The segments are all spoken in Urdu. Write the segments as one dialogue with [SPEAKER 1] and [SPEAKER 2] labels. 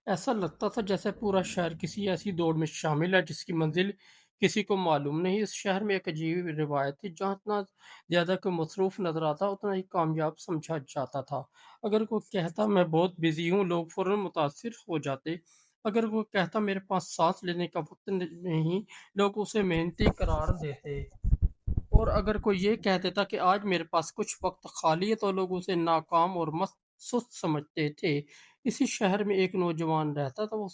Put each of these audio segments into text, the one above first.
[SPEAKER 1] ایسا لگتا تھا جیسے پورا شہر کسی ایسی دوڑ میں شامل ہے جس کی منزل کسی کو معلوم نہیں۔ اس شہر میں ایک عجیب روایت تھی، جہاں اتنا زیادہ کوئی مصروف نظر آتا اتنا ہی کامیاب سمجھا جاتا تھا۔ اگر کوئی کہتا میں بہت بزی ہوں، لوگ فوراً متاثر ہو جاتے۔ اگر کوئی کہتا میرے پاس سانس لینے کا وقت نہیں، لوگ اسے محنتی قرار دیتے۔ اور اگر کوئی یہ کہہ دیتا کہ آج میرے پاس کچھ وقت خالی ہے تو لوگ اسے ناکام اور سست سمجھتے تھے۔ اسی شہر میں ایک نوجوان رہتا تھا۔ وہ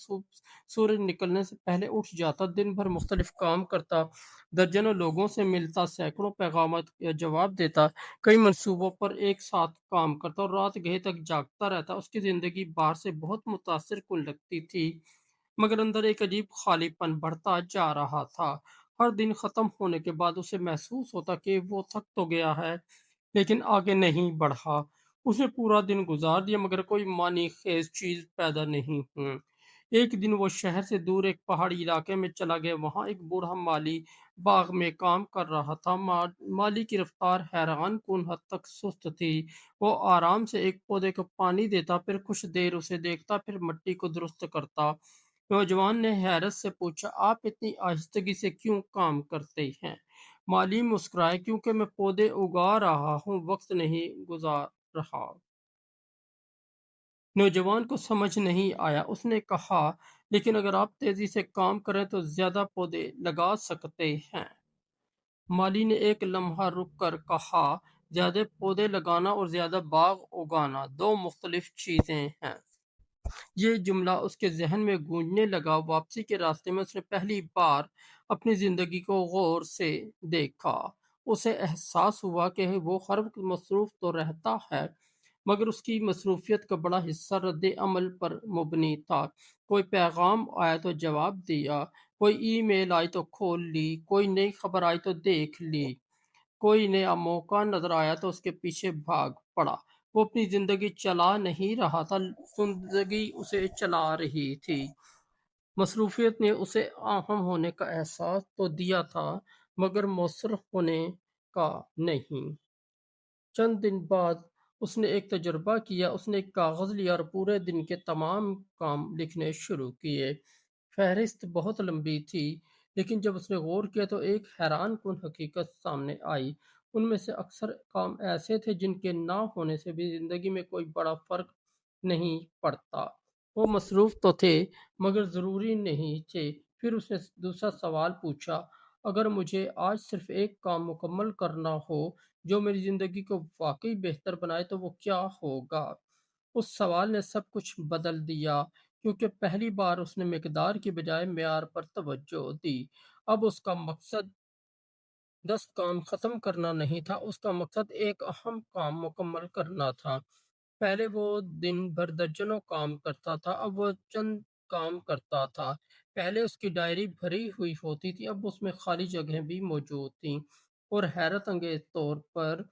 [SPEAKER 1] سورج نکلنے سے پہلے اٹھ جاتا، دن بھر مختلف کام کرتا، درجنوں لوگوں سے ملتا، سینکڑوں پیغامات کا جواب دیتا، کئی منصوبوں پر ایک ساتھ کام کرتا اور رات گئے تک جاگتا رہتا۔ اس کی زندگی باہر سے بہت متاثر کن لگتی تھی، مگر اندر ایک عجیب خالی پن بڑھتا جا رہا تھا۔ ہر دن ختم ہونے کے بعد اسے محسوس ہوتا کہ وہ تھک تو گیا ہے لیکن آگے نہیں بڑھا۔ اس نے پورا دن گزار دیا مگر کوئی معنی خیز چیز پیدا نہیں ہوئی۔ ایک دن وہ شہر سے دور ایک پہاڑی علاقے میں چلا گیا۔ وہاں ایک بوڑھا مالی باغ میں کام کر رہا تھا۔ مالی کی رفتار حیران کن حد تک سست تھی۔ وہ آرام سے ایک پودے کو پانی دیتا، پھر کچھ دیر اسے دیکھتا، پھر مٹی کو درست کرتا۔ نوجوان نے حیرت سے پوچھا، آپ اتنی آہستگی سے کیوں کام کرتے ہیں؟ مالی مسکرائے، کیونکہ میں پودے اگا رہا ہوں، وقت نہیں گزار رہا۔ نوجوان کو سمجھ نہیں آیا۔ اس نے کہا، لیکن اگر آپ تیزی سے کام کریں تو زیادہ پودے لگا سکتے ہیں۔ مالی نے ایک لمحہ رک کر کہا، زیادہ پودے لگانا اور زیادہ باغ اگانا دو مختلف چیزیں ہیں۔ یہ جملہ اس کے ذہن میں گونجنے لگا۔ واپسی کے راستے میں اس نے پہلی بار اپنی زندگی کو غور سے دیکھا۔ اسے احساس ہوا کہ وہ ہر وقت مصروف تو رہتا ہے، مگر اس کی مصروفیت کا بڑا حصہ رد عمل پر مبنی تھا۔ کوئی پیغام آیا تو جواب دیا، کوئی ای میل آئی تو کھول لی، کوئی نئی خبر آئی تو دیکھ لی، کوئی نیا موقع نظر آیا تو اس کے پیچھے بھاگ پڑا۔ وہ اپنی زندگی چلا نہیں رہا تھا، زندگی اسے چلا رہی تھی۔ مصروفیت نے اسے اہم ہونے کا احساس تو دیا تھا، مگر مؤثر ہونے کا نہیں۔ چند دن بعد اس نے ایک تجربہ کیا۔ اس نے ایک کاغذ لیا اور پورے دن کے تمام کام لکھنے شروع کیے۔ فہرست بہت لمبی تھی، لیکن جب اس نے غور کیا تو ایک حیران کن حقیقت سامنے آئی۔ ان میں سے اکثر کام ایسے تھے جن کے نہ ہونے سے بھی زندگی میں کوئی بڑا فرق نہیں پڑتا۔ وہ مصروف تو تھے مگر ضروری نہیں تھے۔ پھر اس نے دوسرا سوال پوچھا، اگر مجھے آج صرف ایک کام مکمل کرنا ہو جو میری زندگی کو واقعی بہتر بنائے تو وہ کیا ہوگا؟ اس سوال نے سب کچھ بدل دیا، کیونکہ پہلی بار اس نے مقدار کی بجائے معیار پر توجہ دی۔ اب اس کا مقصد 10 کام ختم کرنا نہیں تھا، اس کا مقصد ایک اہم کام مکمل کرنا تھا۔ پہلے وہ دن بھر درجنوں کام کرتا تھا، اب وہ چند کام کرتا تھا۔ پہلے اس کی ڈائری بھری ہوئی ہوتی تھی، اب اس میں خالی جگہیں بھی موجود تھیں، اور حیرت انگیز طور پر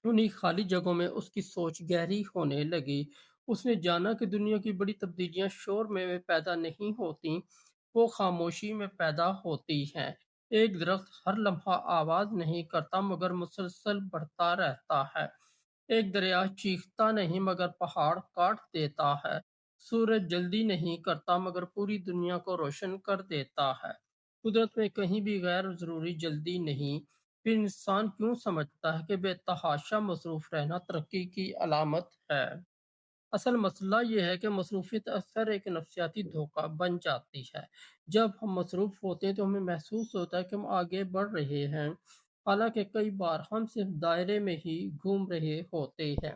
[SPEAKER 1] انہی خالی جگہوں میں اس کی سوچ گہری ہونے لگی۔ اس نے جانا کہ دنیا کی بڑی تبدیلیاں شور میں پیدا نہیں ہوتی، وہ خاموشی میں پیدا ہوتی ہیں۔ ایک درخت ہر لمحہ آواز نہیں کرتا مگر مسلسل بڑھتا رہتا ہے۔ ایک دریا چیختا نہیں مگر پہاڑ کاٹ دیتا ہے۔ سورج جلدی نہیں کرتا مگر پوری دنیا کو روشن کر دیتا ہے۔ قدرت میں کہیں بھی غیر ضروری جلدی نہیں۔ پھر انسان کیوں سمجھتا ہے کہ بے تحاشا مصروف رہنا ترقی کی علامت ہے؟ اصل مسئلہ یہ ہے کہ مصروفیت اکثر ایک نفسیاتی دھوکہ بن جاتی ہے۔ جب ہم مصروف ہوتے ہیں تو ہمیں محسوس ہوتا ہے کہ ہم آگے بڑھ رہے ہیں، حالانکہ کئی بار ہم صرف دائرے میں ہی گھوم رہے ہوتے ہیں،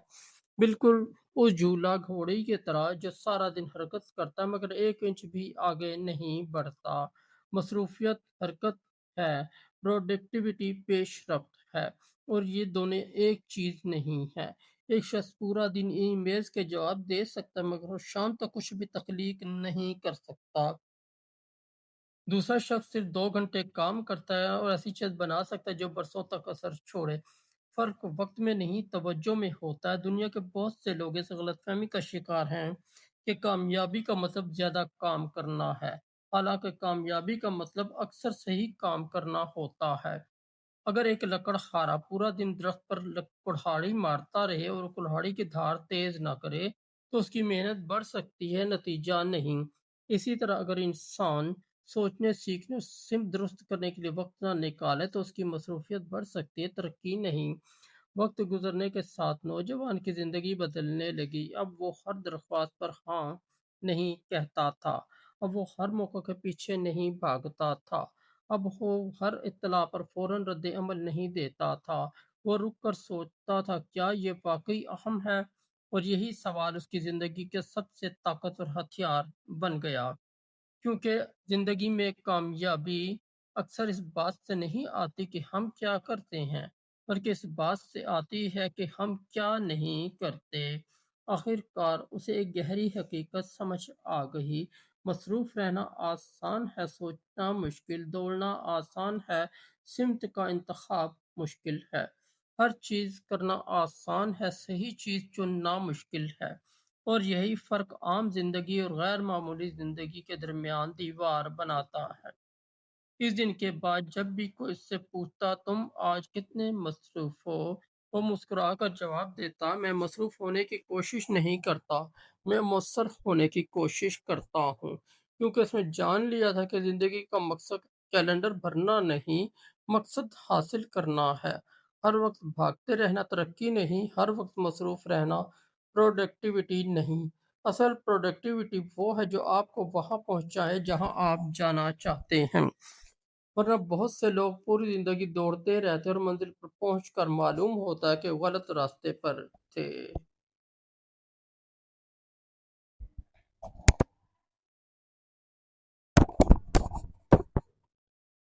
[SPEAKER 1] بالکل اس جھولا گھوڑی کی طرح جو سارا دن حرکت کرتا ہے مگر ایک انچ بھی آگے نہیں بڑھتا۔ مصروفیت حرکت ہے، پروڈکٹیوٹی پیش رفت ہے، اور یہ دونوں ایک چیز نہیں ہے۔ ایک شخص پورا دن ای میلز کے جواب دے سکتا ہے مگر وہ شام تک کچھ بھی تخلیق نہیں کر سکتا۔ دوسرا شخص صرف 2 گھنٹے کام کرتا ہے اور ایسی چیز بنا سکتا ہے جو برسوں تک اثر چھوڑے۔ فرق وقت میں نہیں، توجہ میں ہوتا ہے۔ دنیا کے بہت سے لوگ اس غلط فہمی کا شکار ہیں کہ کامیابی کا مطلب زیادہ کام کرنا ہے، حالانکہ کامیابی کا مطلب اکثر صحیح کام کرنا ہوتا ہے۔ اگر ایک لکڑہارا پورا دن درخت پر کلہاڑی مارتا رہے اور کلہاڑی کی دھار تیز نہ کرے تو اس کی محنت بڑھ سکتی ہے، نتیجہ نہیں۔ اسی طرح اگر انسان سوچنے، سیکھنے اور سمت درست کرنے کے لیے وقت نہ نکالے تو اس کی مصروفیت بڑھ سکتی ہے، ترقی نہیں۔ وقت گزرنے کے ساتھ نوجوان کی زندگی بدلنے لگی۔ اب وہ ہر درخواست پر ہاں نہیں کہتا تھا، اب وہ ہر موقع کے پیچھے نہیں بھاگتا تھا، اب وہ ہر اطلاع پر فوراً رد عمل نہیں دیتا تھا۔ وہ رک کر سوچتا تھا کیا یہ واقعی اہم ہے؟ اور یہی سوال اس کی زندگی کے سب سے طاقتور ہتھیار بن گیا، کیونکہ زندگی میں کامیابی اکثر اس بات سے نہیں آتی کہ ہم کیا کرتے ہیں، بلکہ اس بات سے آتی ہے کہ ہم کیا نہیں کرتے۔ آخر کار اسے ایک گہری حقیقت سمجھ آ گئی، مصروف رہنا آسان ہے، سوچنا مشکل، دوڑنا آسان ہے، سمت کا انتخاب مشکل ہے۔ ہر چیز کرنا آسان ہے، صحیح چیز چننا مشکل ہے، اور یہی فرق عام زندگی اور غیر معمولی زندگی کے درمیان دیوار بناتا ہے۔ اس دن کے بعد جب بھی کوئی اس سے پوچھتا تم آج کتنے مصروف ہو، وہ مسکرا کر جواب دیتا میں مصروف ہونے کی کوشش نہیں کرتا، میں مؤثر ہونے کی کوشش کرتا ہوں، کیونکہ اس نے جان لیا تھا کہ زندگی کا مقصد کیلنڈر بھرنا نہیں، مقصد حاصل کرنا ہے۔ ہر وقت بھاگتے رہنا ترقی نہیں، ہر وقت مصروف رہنا پروڈکٹیوٹی نہیں۔ اصل پروڈکٹیوٹی وہ ہے جو آپ کو وہاں پہنچائے جہاں آپ جانا چاہتے ہیں، ورنہ بہت سے لوگ پوری زندگی دوڑتے رہتے اور منزل پر پہنچ کر معلوم ہوتا ہے کہ غلط راستے پر تھے۔